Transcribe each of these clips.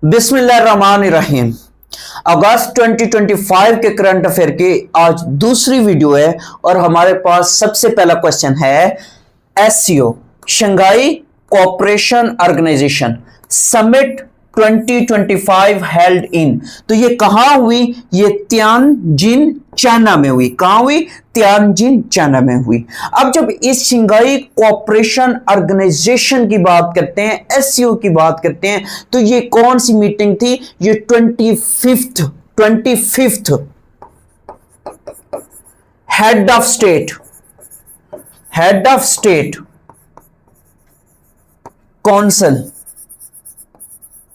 बिस्मिल्लाहिर्रहमानिर्रहीम। अगस्त 2025 के current affair की आज दूसरी वीडियो है और हमारे पास सबसे पहला क्वेश्चन है SCO Shanghai Cooperation Organisation summit 2025 held in. तो ये कहां हुई? ये तियानजिन चाइना में हुई। कहां हुई? तियानजिन चाइना में हुई। अब जब इस शंघाई कोऑपरेशन ऑर्गेनाइजेशन की बात करते हैं, एससीओ की बात करते हैं, तो ये कौन सी मीटिंग थी? ये 25th head of state council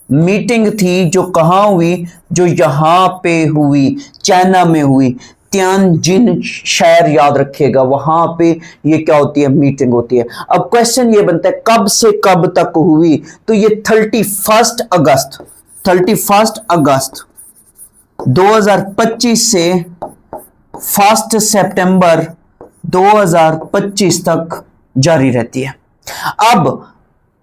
meeting थी, जो कहां हुई? जो यहां पे हुई, चाइना में हुई। तियानजिन शहर याद रखिएगा, वहां पे ये क्या होती है? मीटिंग होती है। अब क्वेश्चन ये बनता है कब से कब तक हुई? तो ये 31 अगस्त 2025 से 1 सितंबर 2025 तक जारी रहती है। अब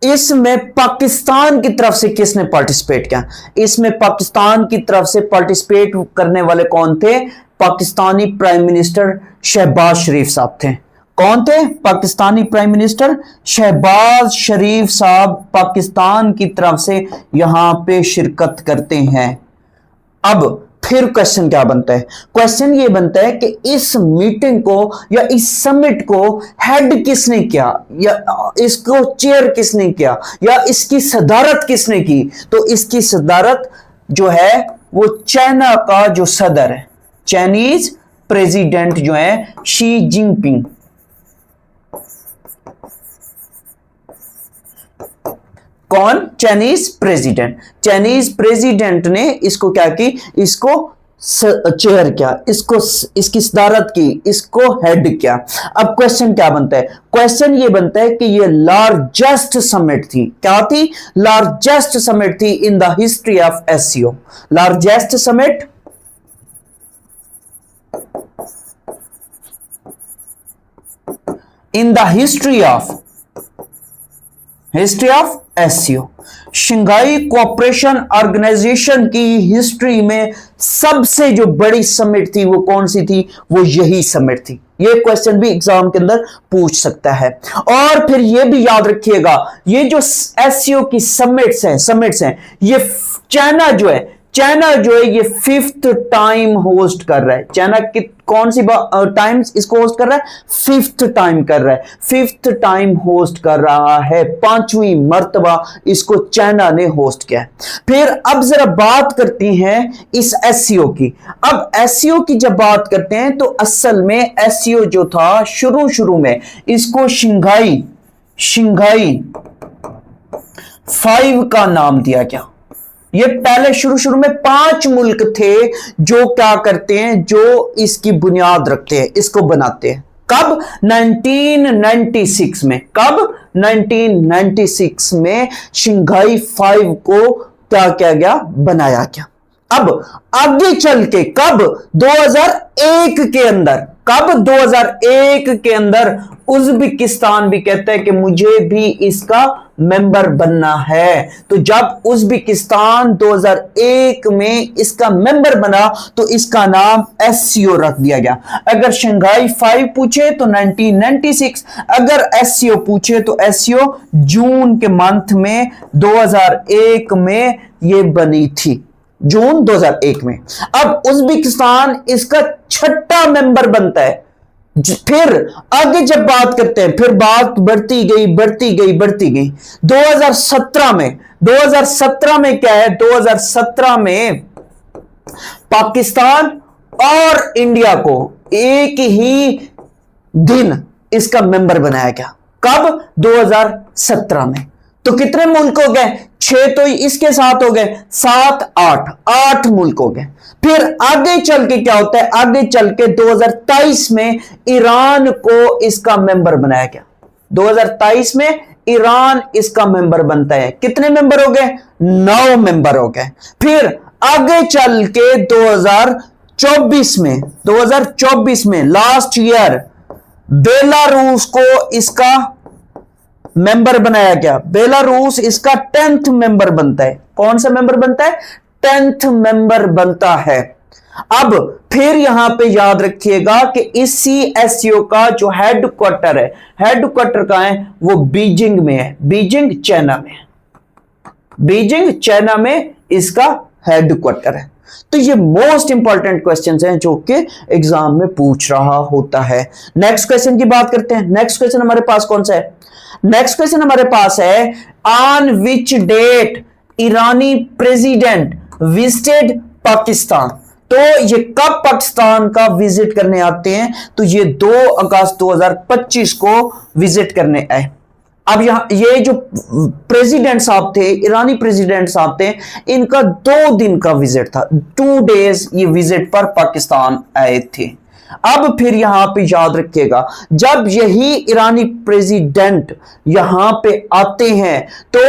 इसमें पाकिस्तान की तरफ से किसने पार्टिसिपेट किया? इसमें पाकिस्तान की तरफ से पार्टिसिपेट करने वाले कौन थे? पाकिस्तानी प्राइम मिनिस्टर शहबाज शरीफ साहब थे। कौन थे? पाकिस्तानी प्राइम मिनिस्टर शहबाज शरीफ साहब पाकिस्तान की तरफ से यहां पे शिरकत करते हैं। अब फिर क्वेश्चन क्या बनता है? क्वेश्चन ये बनता है कि इस मीटिंग को या इस समिट को हेड किसने किया, या इसको चेयर किसने किया, या इसकी सदारत किसने की? तो इसकी सदारत जो है वो चाइना का जो सदर है, चाइनीज प्रेसिडेंट जो है शी जिनपिंग। कौन? चाइनीज प्रेसिडेंट ने इसको क्या की? इसको चेयर किया, इसकी सदारत की, इसको हेड किया। अब क्वेश्चन क्या बनता है? क्वेश्चन ये बनता है कि ये लार्जेस्ट समिट थी। क्या थी? लार्जेस्ट समिट थी in the history of SCO. Largest summit in the history of SCO. Shanghai Cooperation Organisation की हिस्ट्री में सबसे जो बड़ी समिट थी वो कौन सी थी? वो यही समिट थी। ये क्वेश्चन भी एग्जाम के अंदर पूछ सकता है। और फिर ये भी याद रखिएगा, ये जो एससीओ की समिट्स हैं, ये चाइना जो है ये 5th टाइम होस्ट कर रहा है। चाइना की कौन सी टाइम्स इसको होस्ट कर रहा है? 5th टाइम कर रहा है। 5th टाइम होस्ट कर रहा है, 5वीं मर्तबा इसको चाइना ने होस्ट किया है। फिर अब जरा बात करती हैं इस एससीओ की। अब एससीओ की जब बात करते हैं तो असल में एससीओ जो था शुरू में इसको शंघाई 5 का नाम दिया गया। ये पहले शुरू में 5 मुल्क थे जो क्या करते हैं? जो इसकी बुनियाद रखते हैं, इसको बनाते हैं। कब? 1996 में। कब? 1996 में शंघाई 5 को क्या किया गया? बनाया गया। अब आगे चल के कब? 2001 के अंदर। कब? 2001 के अंदर उज्बेकिस्तान भी कहता है कि मुझे भी इसका मेंबर बनना है। तो जब उज्बेकिस्तान 2001 में इसका मेंबर बना तो इसका नाम एससीओ रख दिया गया। अगर शंघाई 5 पूछे तो 1996, अगर एससीओ पूछे तो एससीओ जून के मंथ में 2001 में ये बनी थी, जून 2001 में। अब उज्बेकिस्तान इसका 6ठा मेंबर बनता है। फिर आगे जब बात करते हैं, फिर बात बढ़ती गई 2017 में क्या है? 2017 में पाकिस्तान और इंडिया को एक ही दिन इसका मेंबर बनाया गया। कब? 2017 में। तो कितने मुल्क हो गए? 6 तो इसके साथ हो गए, 7 8 मुल्क हो गए। फिर आगे चल के क्या होता है? आगे चल के 2023 में ईरान को इसका मेंबर बनाया गया। 2023 में ईरान इसका मेंबर बनता है। कितने मेंबर हो गए? 9 मेंबर हो गए। फिर आगे चल के 2024 में लास्ट ईयर बेलारूस को इसका मेंबर बनाया गया। बेलारूस इसका 10th मेंबर बनता है। कौन सा मेंबर बनता है? 10th मेंबर बनता है। अब फिर यहां पे याद रखिएगा कि इस CSCO का जो हेडक्वार्टर है, हेडक्वार्टर कहां है? वो बीजिंग में है। बीजिंग चाइना में, बीजिंग चाइना में इसका हेडक्वार्टर है। तो ये मोस्ट इंपॉर्टेंट क्वेश्चंस हैं जो कि एग्जाम में पूछ रहा होता है। नेक्स्ट क्वेश्चन की बात करते हैं। नेक्स्ट क्वेश्चन हमारे पास कौन सा है? नेक्स्ट क्वेश्चन हमारे पास है, on which date Irani president visited Pakistan. तो ये कब पाकिस्तान का विजिट करने आते हैं? तो ये 2 अगस्त 2025 को विजिट करने आए। अब यहां ये जो प्रेसिडेंट साहब थे, ईरानी प्रेसिडेंट साहब थे, इनका 2 दिन का विजिट था। 2 डेज ये विजिट पर पाकिस्तान आए थे। अब फिर यहां पे याद रखिएगा, जब यही ईरानी प्रेसिडेंट यहां पे आते हैं तो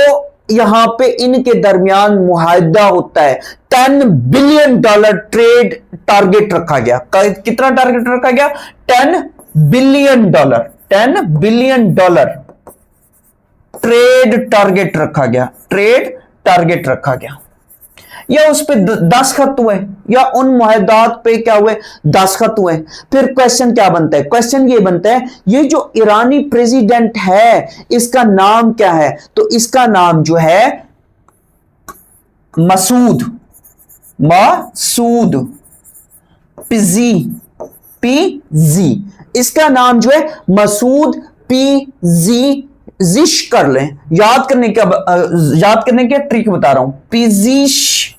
यहां पे इनके दरमियान मुआहदा होता है। $10 बिलियन ट्रेड टारगेट रखा गया। कितना टारगेट रखा गया? $10 बिलियन। $10 बिलियन ट्रेड टारगेट रखा गया। ट्रेड टारगेट रखा गया। या उस पे दस्तखत हुए, या उन मुआहदात पे क्या हुए? दस्तखत हुए। फिर क्वेश्चन क्या बनता है? क्वेश्चन ये बनता है, ये जो ईरानी प्रेसिडेंट है इसका नाम क्या है? तो इसका नाम जो है मसूद पीजी। इसका नाम जो है मसूद पीजी। जिश कर लें, याद करने के ट्रिक बता रहा हूं। पिजिशकिन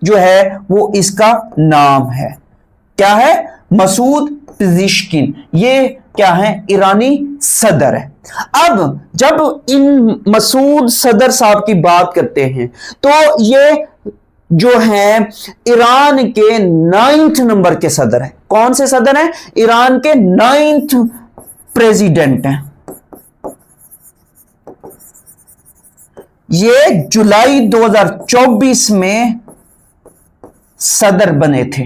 जो है वो इसका नाम है। क्या है? मसूद पिजिशकिन। ये क्या है? ईरानी सदर है। अब जब इन मसूद सदर साहब की बात करते हैं तो ये जो है ईरान के 9th नंबर के सदर है। कौन से सदर हैं? ईरान के 9th प्रेसिडेंट हैं। ये जुलाई 2024 में सदर बने थे।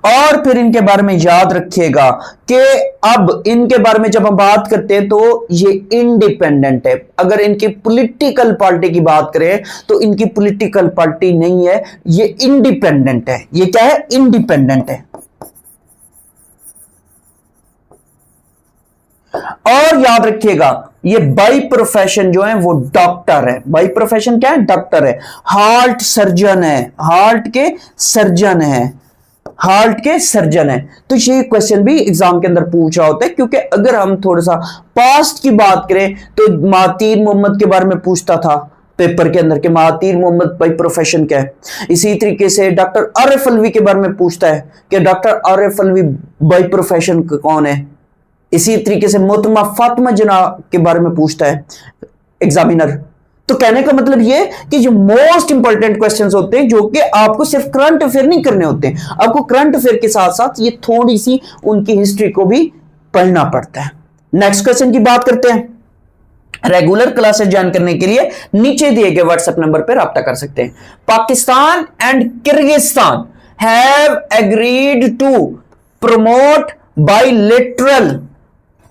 और फिर इनके बारे में याद रखिएगा कि अब इनके बारे में जब हम बात करते हैं तो ये इंडिपेंडेंट है। अगर इनकी पॉलिटिकल पार्टी की बात करें तो इनकी पॉलिटिकल पार्टी नहीं है, ये इंडिपेंडेंट है। ये क्या है? इंडिपेंडेंट है। और याद रखिएगा, ये बाई प्रोफेशन जो है वो डॉक्टर है। बाई प्रोफेशन क्या है? डॉक्टर है। हार्ट सर्जन है। हार्ट के सर्जन है। तो ये क्वेश्चन भी एग्जाम के अंदर पूछा होता है, क्योंकि अगर हम थोड़ा सा पास्ट की बात करें तो महातीर मोहम्मद के बारे में पूछता था पेपर के अंदर कि महातीर मोहम्मद बाई प्रोफेशन क्या है। इसी तरीके से डॉक्टर आरिफ अलवी के बारे में पूछता है कि doctor Arif Alvi by profession कौन है। इसी तरीके से मोहतरमा फातिमा जना के बारे में पूछता है एग्जामिनर। तो कहने का मतलब ये कि जो मोस्ट इंपॉर्टेंट क्वेश्चंस होते हैं, जो कि आपको सिर्फ करंट अफेयर नहीं करने होते, आपको करंट अफेयर के साथ साथ ये थोड़ी सी उनकी हिस्ट्री को भी पढ़ना पड़ता है। नेक्स्ट क्वेश्चन की बात करते हैं। रेगुलर क्लासेस ज्वाइन करने के लिए नीचे दिए गए व्हाट्सएप नंबर पर राब्ता कर सकते हैं। Pakistan and Kyrgyzstan have agreed to promote bilateral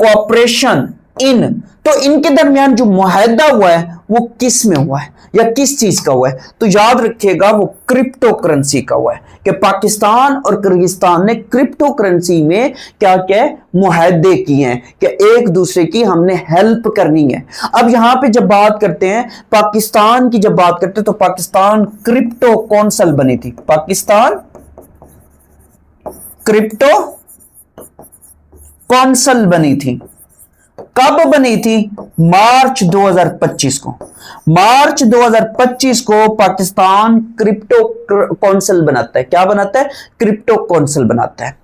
cooperation in. तो इनके दरमियान जो मुआहदा हुआ है वो किस में हुआ है या किस चीज का हुआ है? तो याद रखिएगा वो क्रिप्टो करेंसी का हुआ है कि पाकिस्तान और किर्गिस्तान ने क्रिप्टो करेंसी में क्या क्या मुआहदे किए हैं कि एक दूसरे की हमने हेल्प करनी है। अब यहां पे जब बात करते हैं पाकिस्तान की, जब बात करते हैं तो पाकिस्तान क्रिप्टो कौंसिल बनी थी। पाकिस्तान क्रिप्टो कौंसिल बनी थी। कब बनी थी? मार्च 2025 को। मार्च 2025 को पाकिस्तान क्रिप्टो कौंसिल बनाता है। क्या बनाता है? क्रिप्टो कौंसिल बनाता है।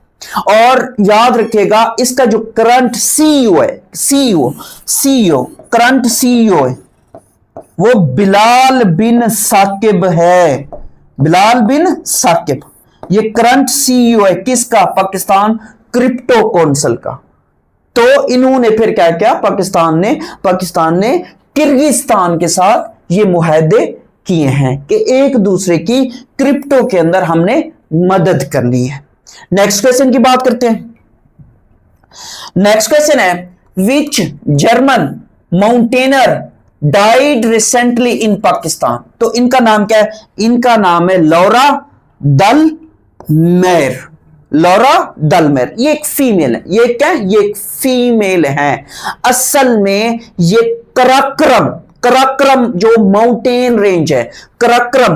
और याद रखिएगा इसका जो करंट सीईओ है, करंट सीईओ है वो बिलाल बिन साकिब है। बिलाल बिन साकिब ये करंट सीईओ है किसका? पाकिस्तान क्रिप्टो कौंसिल का। तो इन्होंने फिर क्या किया? पाकिस्तान ने किर्गिस्तान के साथ ये मुआहदे किए हैं कि एक दूसरे की क्रिप्टो के अंदर हमने मदद करनी है। नेक्स्ट क्वेश्चन की बात करते हैं। नेक्स्ट क्वेश्चन है, which German mountaineer died recently in Pakistan. तो इनका नाम क्या है? इनका नाम है लौरा दलमेर। लौरा दलमेर, ये एक फीमेल है। ये क्या है? ये एक फीमेल है। असल में ये कराक्रम, कराक्रम जो माउंटेन रेंज है, कराक्रम,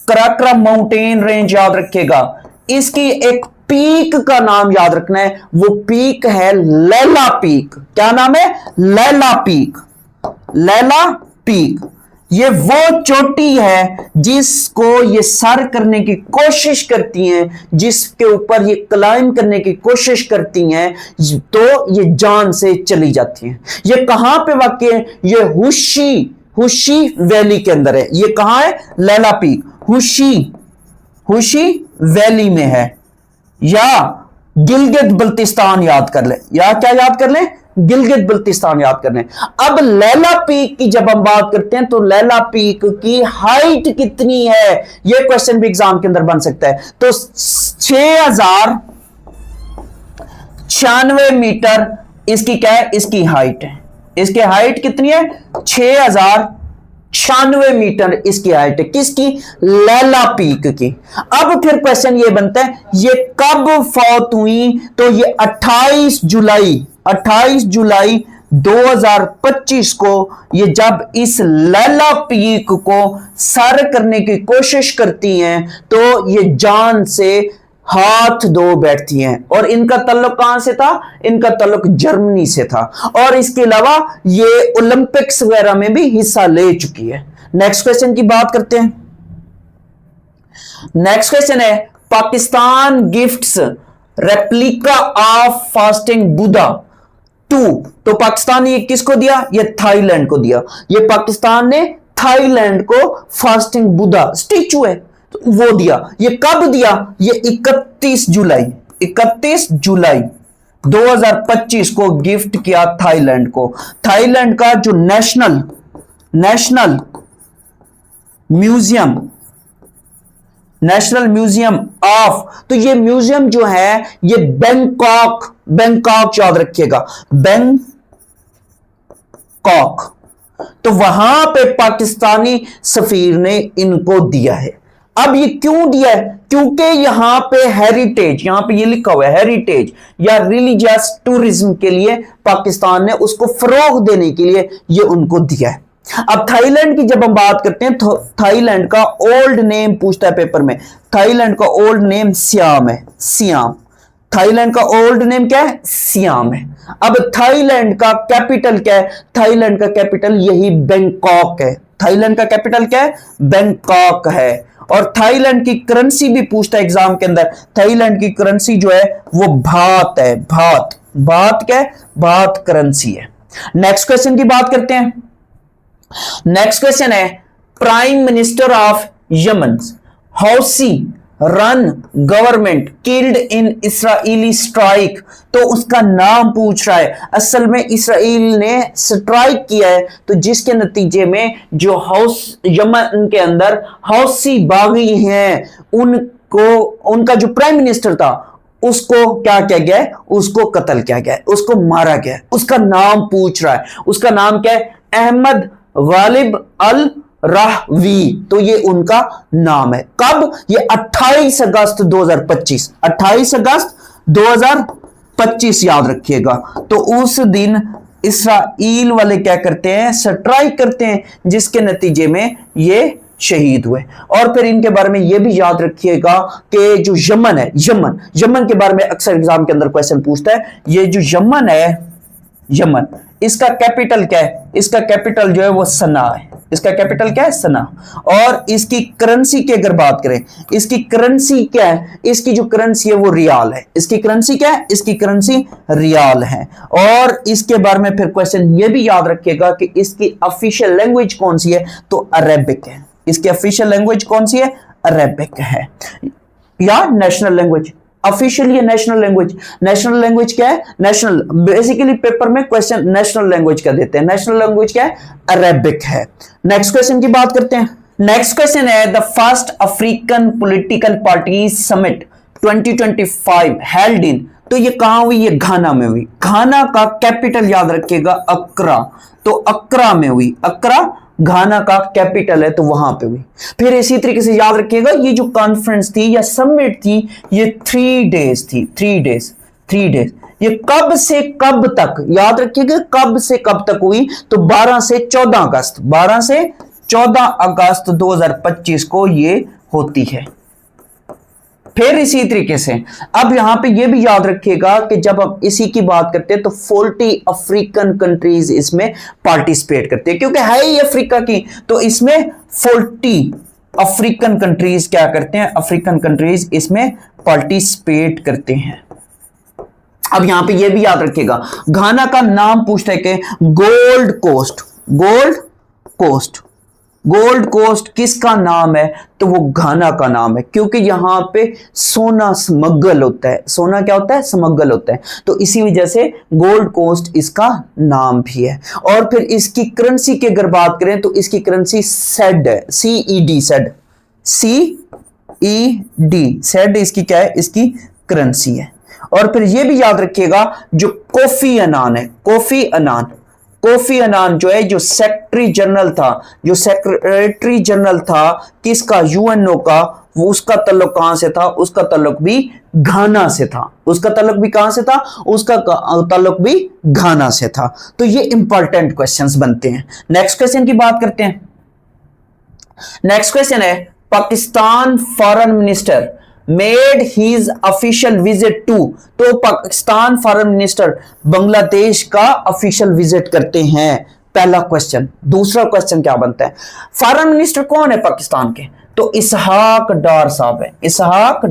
कराक्रम माउंटेन रेंज याद रखिएगा। इसकी एक पीक का नाम याद रखना है, वो पीक है लैला पीक। क्या नाम है? लैला पीक। लैला पीक ये वो चोटी है जिसको ये सर करने की कोशिश करती हैं, जिसके ऊपर ये क्लाइंब करने की कोशिश करती हैं, तो ये जान से चली जाती हैं। ये कहां पे वाक़ई है? ये हुशी वैली के अंदर है। ये कहां है? लैला पीक हुशी वैली में है। या गिलगित बल्तिस्तान याद कर ले, या क्या याद कर ले? गिलगित बल्तिस्तान याद कर लें। अब लैला पीक की जब हम बात करते हैं तो लैला पीक की हाइट कितनी है, यह क्वेश्चन भी एग्जाम के अंदर बन सकता है। तो 6096 मीटर इसकी क्या है? इसकी हाइट है। इसकी हाइट कितनी है? 6096 मीटर इसकी हाइट है। किसकी? लैला पीक की। अब फिर क्वेश्चन ये बनता है, ये कब फौत हुई? तो ये 28 जुलाई 2025 को ये जब इस लैला पीक को सर करने की कोशिश करती हैं तो ये जान से हाथ धो बैठती हैं। और इनका ताल्लुक कहां से था? इनका ताल्लुक जर्मनी से था। और इसके अलावा ये ओलंपिक्स वगैरह में भी हिस्सा ले चुकी है। नेक्स्ट क्वेश्चन की बात करते हैं। नेक्स्ट क्वेश्चन है, Pakistan gifts replica of fasting Buddha to. तो पाकिस्तान ने किसको दिया? ये थाईलैंड को दिया। ये पाकिस्तान ने थाईलैंड को फास्टिंग बुद्धा स्टैचू है तो वो दिया। ये कब दिया? ये 31 जुलाई 2025 को गिफ्ट किया थाईलैंड को। थाईलैंड का जो नेशनल म्यूजियम ऑफ, तो ये म्यूजियम जो है ये बैंकॉक याद रखिएगा, बैंकॉक। तो वहां पे पाकिस्तानी सफीर ने इनको दिया है। अब ये क्यों दिया है? क्योंकि यहां पे हेरिटेज, यहां पे ये लिखा हुआ है हेरिटेज या रिलीजियस टूरिज्म के लिए पाकिस्तान ने उसको फरोग देने के लिए ये उनको दिया है। अब थाईलैंड की जब हम बात करते हैं तो थाईलैंड का ओल्ड नेम पूछता है पेपर में। थाईलैंड का ओल्ड नेम सियाम है, सियाम। थाईलैंड का ओल्ड नेम क्या है? सियाम है। अब थाईलैंड का कैपिटल क्या है? थाईलैंड का कैपिटल यही बैंकॉक है। थाईलैंड का कैपिटल क्या है? बैंकॉक है। और थाईलैंड की करेंसी भी पूछता है एग्जाम के अंदर। थाईलैंड की करेंसी जो है वो भात है, भात। भात क्या है? भात करेंसी है। नेक्स्ट क्वेश्चन की बात करते हैं। नेक्स्ट क्वेश्चन है, prime minister of Yemen Houthi run government killed in Israeli strike. तो उसका नाम पूछ रहा है। असल में इसराइल ने स्ट्राइक किया है तो जिसके नतीजे में जो यमन के अंदर हौसी बागी हैं उनको, उनका जो प्राइम मिनिस्टर था उसको क्या किया गया है? उसको कत्ल किया गया है, उसको मारा गया है। उसका नाम पूछ रहा है। उसका नाम क्या है? अहमद गालिब अल राहवी। तो ये उनका नाम है। कब? ये 28 अगस्त 2025, 28 अगस्त 2025 याद रखिएगा। तो उस दिन इसराइल वाले क्या करते हैं? स्ट्राइक करते हैं जिसके नतीजे में ये शहीद हुए। और फिर इनके बारे में यह भी याद रखिएगा कि जो यमन है, यमन के बारे में अक्सर एग्जाम के अंदर क्वेश्चन पूछता है। ये जो यमन है, यमन, इसका कैपिटल क्या है? इसका कैपिटल जो है वो सना है। इसका कैपिटल क्या है? सना। और इसकी करेंसी की अगर बात करें, इसकी करेंसी क्या है? इसकी जो करेंसी है वो रियाल है। इसकी करेंसी क्या है? इसकी करेंसी रियाल है। और इसके बारे में फिर क्वेश्चन ये भी याद रखिएगा कि इसकी ऑफिशियल लैंग्वेज कौन सी है? तो अरेबिक है। इसकी ऑफिशियल लैंग्वेज कौन सी है? अरेबिक है। या national language, officially national language. National language क्या है? नेशनल, बेसिकली पेपर में क्वेश्चन नेशनल लैंग्वेज का देते हैं। नेशनल लैंग्वेज क्या है? अरेबिक है। नेक्स्ट क्वेश्चन की बात करते हैं। नेक्स्ट क्वेश्चन है, the first African political party summit 2025 held in तो ये कहां हुई? ये घाना में हुई। घाना का कैपिटल याद रखिएगा अक्रा, तो अक्रा में हुई। अक्रा घाना का कैपिटल है, तो वहां पे हुई। फिर इसी तरीके से याद रखिएगा ये जो कॉन्फ्रेंस थी या समिट थी ये 3 डेज थी। 3 डेज ये कब से कब तक याद रखिएगा, कब से कब तक हुई? तो 12 से 14 अगस्त, 12 से 14 अगस्त 2025 को ये होती है। फिर इसी तरीके से अब यहां पे ये भी याद रखिएगा कि जब हम इसी की बात करते हैं तो 40 अफ्रीकन कंट्रीज इसमें पार्टिसिपेट करते हैं, क्योंकि है ही अफ्रीका की, तो इसमें 40 अफ्रीकन कंट्रीज क्या करते हैं? अफ्रीकन कंट्रीज इसमें पार्टिसिपेट करते हैं। अब यहां पे ये भी याद रखिएगा, घाना का नाम पूछता है कि गोल्ड कोस्ट, गोल्ड कोस्ट किसका नाम है? तो वो घाना का नाम है, क्योंकि यहां पे सोना स्मगल होता है। सोना क्या होता है? स्मगल होता है, तो इसी वजह से गोल्ड कोस्ट इसका नाम भी है। और फिर इसकी करेंसी की अगर बात करें तो इसकी करेंसी सेड है, CED, CED, सेड इसकी क्या है? इसकी करेंसी है। और फिर ये भी याद रखिएगा जो कोफी अनान है, कोफी अनान जो है, जो सेक्रेटरी जनरल था किसका? UNO का, वो उसका तल्लुक कहां से था? उसका तल्लुक भी घाना से था। उसका तल्लुक भी कहां से था? उसका तल्लुक भी घाना से था। तो ये इंपॉर्टेंट क्वेश्चंस बनते हैं। नेक्स्ट क्वेश्चन की बात करते हैं। नेक्स्ट क्वेश्चन है, Pakistan foreign minister made his official visit to, तो पाकिस्तान फॉरेन मिनिस्टर बांग्लादेश का ऑफिशियल विजिट करते हैं। पहला क्वेश्चन। दूसरा क्वेश्चन क्या बनता है? फॉरेन मिनिस्टर कौन है पाकिस्तान के? तो इसहाक डार साहब है। इसहाक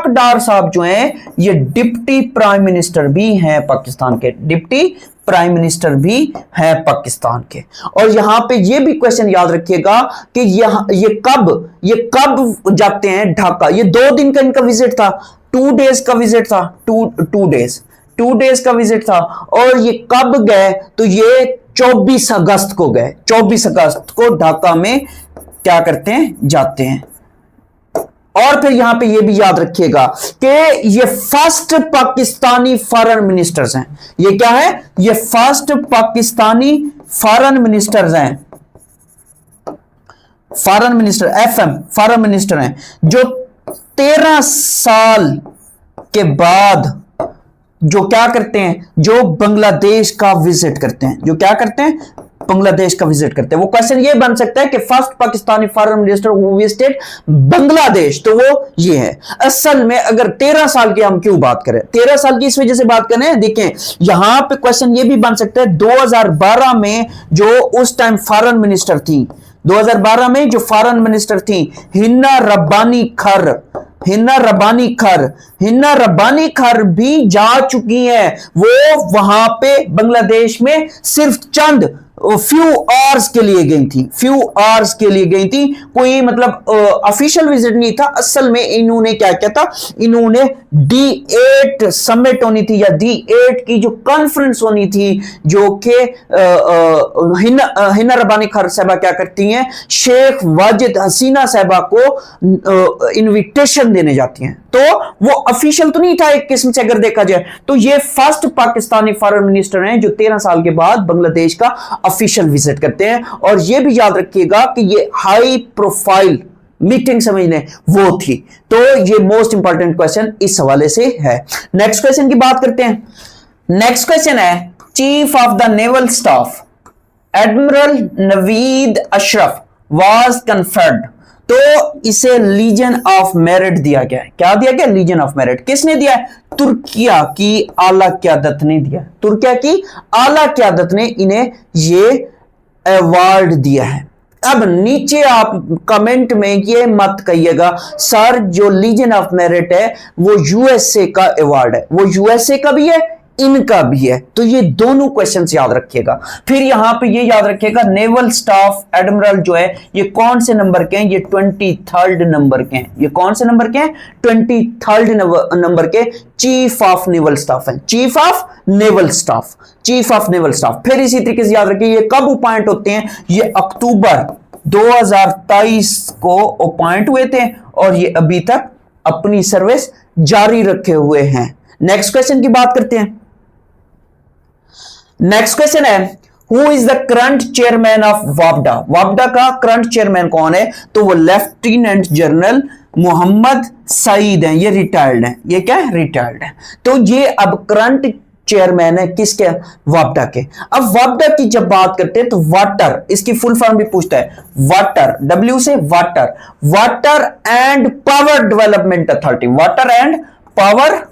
डार साहब जो हैं ये डिप्टी प्राइम मिनिस्टर भी हैं पाकिस्तान के, डिप्टी प्राइम मिनिस्टर भी हैं पाकिस्तान के। और यहां पे ये भी क्वेश्चन याद रखिएगा कि ये कब जाते हैं ढाका? ये 2 दिन का इनका विजिट था, 2 डेज का विजिट था, 2 डेज का विजिट था। और ये कब गए? तो ये 24 अगस्त को गए, 24 अगस्त को ढाका में क्या करते हैं? जाते हैं। और फिर यहां पे ये भी याद रखिएगा कि ये फर्स्ट पाकिस्तानी फॉरेन मिनिस्टर्स हैं। ये क्या है? ये फर्स्ट पाकिस्तानी फॉरेन मिनिस्टर्स हैं, foreign minister, FM foreign minister हैं, जो 13 साल के बाद जो क्या करते हैं? जो बांग्लादेश का विजिट करते हैं। जो क्या करते हैं? बांग्लादेश का विजिट करते हैं। वो क्वेश्चन ये बन सकता है कि first Pakistani foreign minister who visited Bangladesh, तो वो ये है। असल में अगर 13 साल की हम क्यों बात करें? 13 साल की इस वजह से बात करें, देखें यहां पे क्वेश्चन ये भी बन सकता है 2012 में जो उस टाइम फॉरेन मिनिस्टर थी, 2012 में जो फॉरेन मिनिस्टर थी हिना रब्बानी खर भी जा चुकी हैं। वो वहां पे बांग्लादेश में सिर्फ चंद फ्यू आवर्स के लिए गई थी, कोई मतलब ऑफिशियल विजिट नहीं था। असल में इन्होंने क्या किया था? इन्होंने D8 समिट होनी थी या D8 की जो कॉन्फ्रेंस होनी थी, जो कि हिना रब्बानी खर साहबा क्या करती हैं? शेख वाजिद हसीना साहबा को इनविटेशन देने जाती हैं। तो वो ऑफिशियल तो नहीं था एक किस्म से अगर देखा जाए। तो ये फर्स्ट पाकिस्तानी फॉरेन मिनिस्टर हैं जो 13 साल के बाद बांग्लादेश का ऑफिशियल विजिट करते हैं। और ये भी याद रखिएगा कि ये हाई प्रोफाइल मीटिंग समझ लें वो थी। तो ये मोस्ट इंपॉर्टेंट क्वेश्चन इस हवाले से है। नेक्स्ट क्वेश्चन की बात करते हैं। नेक्स्ट क्वेश्चन है, chief of the naval staff admiral Naveed Ashraf was conferred, तो इसे लीजन ऑफ मेरिट दिया गया है। क्या दिया गया? Legion of Merit. किसने दिया है? तुर्किया की आला क़यादत ने दिया। तुर्किया की आला क़यादत ने इन्हें ये अवार्ड दिया है। अब नीचे आप कमेंट में ये मत कहिएगा सर जो लीजन ऑफ मेरिट है वो USA का अवार्ड है। वो USA का भी है, इनका भी है। तो ये दोनों क्वेश्चंस याद रखिएगा। फिर यहां पे ये याद रखिएगा नेवल स्टाफ एडमिरल जो है ये कौन से नंबर के हैं? ये 23rd नंबर के हैं। ये कौन से नंबर के हैं? 23rd नंबर के चीफ ऑफ नेवल स्टाफ है। Chief of naval staff. फिर इसी तरीके से याद रखिए ये कब अपॉइंट होते हैं? ये अक्टूबर 2023 को अपॉइंट हुए थे और ये अभी तक अपनी सर्विस जारी रखे हुए हैं। नेक्स्ट क्वेश्चन की बात करते हैं। नेक्स्ट क्वेश्चन है, who is the current chairman of वापडा? वापडा का करंट चेयरमैन कौन है? तो वो लेफ्टिनेंट जनरल मोहम्मद सईद हैं। ये रिटायर्ड हैं। ये क्या है? रिटायर्ड है। तो ये अब करंट चेयरमैन है किसके? वापडा के। अब वापडा की जब बात करते हैं तो वाटर, इसकी फुल फॉर्म भी पूछता है। वाटर, डब्ल्यू से water, water and power development authority, water and power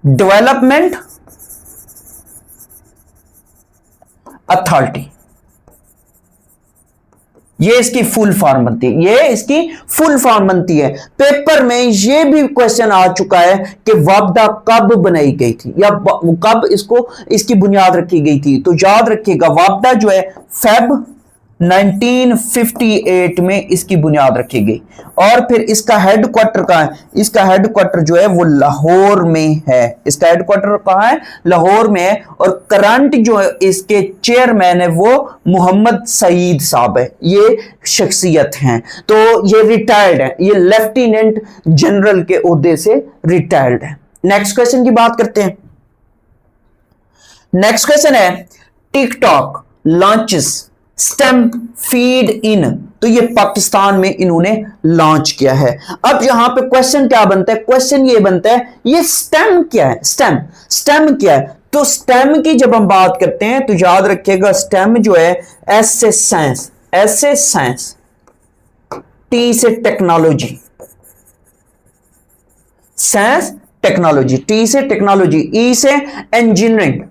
development authority, ये इसकी फुल फॉर्म बनती है। ये इसकी फुल फॉर्म बनती है। पेपर में ये भी क्वेश्चन आ चुका है कि वापडा कब बनाई गई थी या कब इसकी बुनियाद रखी गई थी। तो याद रखिएगा, वापडा जो है फेब 1958 में इसकी बुनियाद रखी गई। और फिर इसका हेडक्वार्टर कहां है? इसका हेडक्वार्टर जो है वो लाहौर में है। इसका हेडक्वार्टर कहां है? लाहौर में है। और करंट जो है इसके चेयरमैन है वो मोहम्मद सईद साहब है। ये शख्सियत हैं। तो ये रिटायर्ड है, ये लेफ्टिनेंट जनरल के ओहदे से रिटायर्ड है। नेक्स्ट क्वेश्चन की बात करते हैं। नेक्स्ट क्वेश्चन है, TikTok launches stem feed in. तो ये पाकिस्तान में इन्होंने लॉन्च किया है। अब यहां पे क्वेश्चन क्या बनता है? क्वेश्चन ये बनता है, ये स्टेम क्या है? स्टेम क्या है? तो स्टेम की जब हम बात करते हैं तो याद रखिएगा, स्टेम जो है एस से साइंस, एस से साइंस, टी से टेक्नोलॉजी, साइंस टेक्नोलॉजी, टी से टेक्नोलॉजी, ई से इंजीनियरिंग,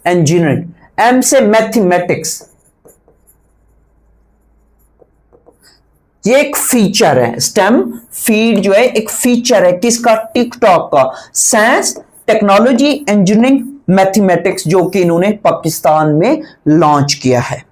इंजीनियरिंग, एम से मैथमेटिक्स। ये एक फीचर है, स्टेम फीड जो है एक फीचर है किसका? टिकटॉक का। साइंस, टेक्नोलॉजी, इंजीनियरिंग, मैथमेटिक्स, जो कि इन्होंने पाकिस्तान में लॉन्च किया है।